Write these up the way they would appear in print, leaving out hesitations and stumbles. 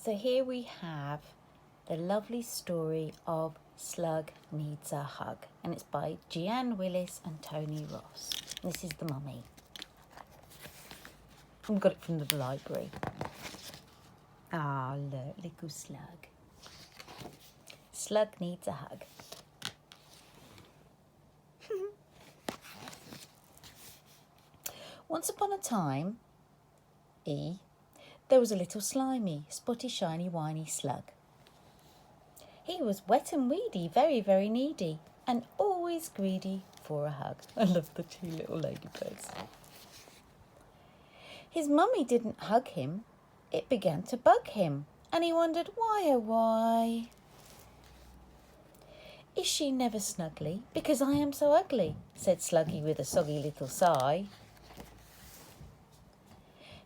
So here we have the lovely story of Slug Needs a Hug, and it's by Jeanne Willis and Tony Ross. This is the mummy. I got it from the library. Ah, look, little Slug. Slug needs a hug. Once upon a time, there was a little slimy, spotty, shiny, whiny slug. He was wet and weedy, very, very needy, and always greedy for a hug. I love the two little ladybirds. His mummy didn't hug him. It began to bug him, and he wondered why, oh why. Is she never snuggly, because I am so ugly, said Sluggy with a soggy little sigh.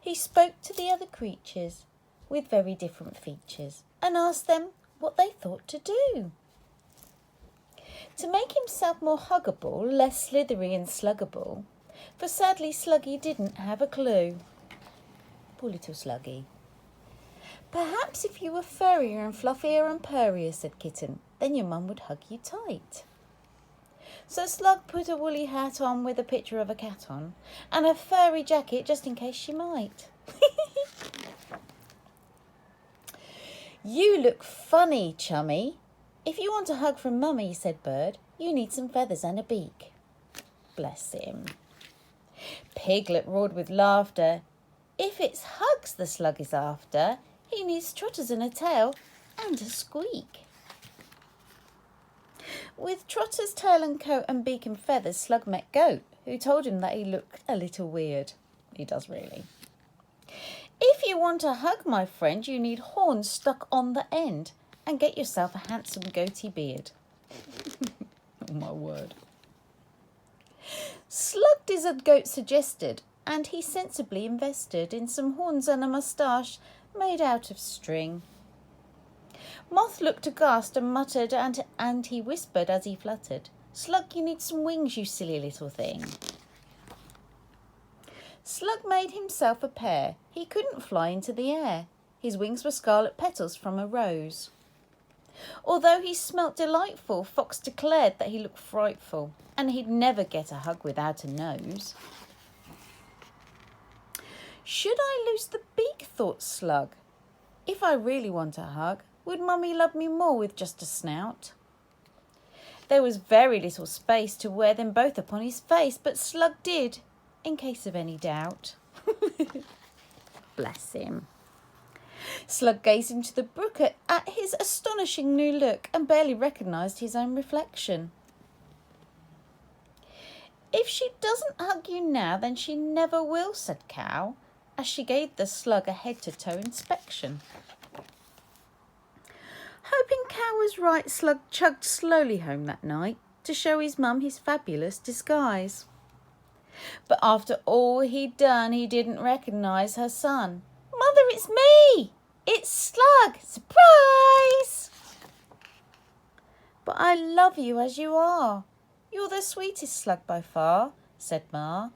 He spoke to the other creatures with very different features and asked them what they thought to do. To make himself more huggable, less slithery and sluggable, for sadly Sluggy didn't have a clue. Poor little Sluggy. Perhaps if you were furrier and fluffier and purrier, said Kitten, then your mum would hug you tight. So Slug put a woolly hat on with a picture of a cat on, and a furry jacket just in case she might. You look funny, chummy. If you want a hug from mummy, said Bird, you need some feathers and a beak. Bless him. Piglet roared with laughter. If it's hugs the Slug is after, he needs trotters and a tail and a squeak. With Trotter's tail and coat and beak and feathers, Slug met Goat, who told him that he looked a little weird. He does really. If you want a hug, my friend, you need horns stuck on the end, and get yourself a handsome goatee beard. Oh my word. Slug did as Goat suggested, and he sensibly invested in some horns and a moustache made out of string. Moth looked aghast and muttered, and he whispered as he fluttered, Slug, you need some wings, you silly little thing. Slug made himself a pair. He couldn't fly into the air. His wings were scarlet petals from a rose. Although he smelt delightful, Fox declared that he looked frightful, and he'd never get a hug without a nose. Should I lose the beak, thought Slug. If I really want a hug, would mummy love me more with just a snout? There was very little space to wear them both upon his face, but Slug did, in case of any doubt. Bless him. Slug gazed into the brook at his astonishing new look and barely recognised his own reflection. If she doesn't hug you now, then she never will, said Cow, as she gave the Slug a head-to-toe inspection. Hoping Cow was right, Slug chugged slowly home that night to show his mum his fabulous disguise. But after all he'd done, he didn't recognise her son. Mother, it's me! It's Slug! Surprise! But I love you as you are. You're the sweetest Slug by far, said Ma.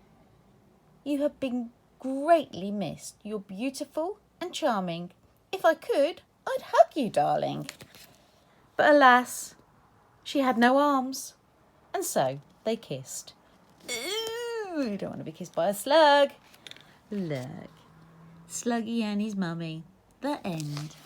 You have been greatly missed. You're beautiful and charming. If I could, I'd hug you, darling. But alas, she had no arms, and so they kissed. Ooh, you don't want to be kissed by a slug. Look, Sluggy and his mummy. The end.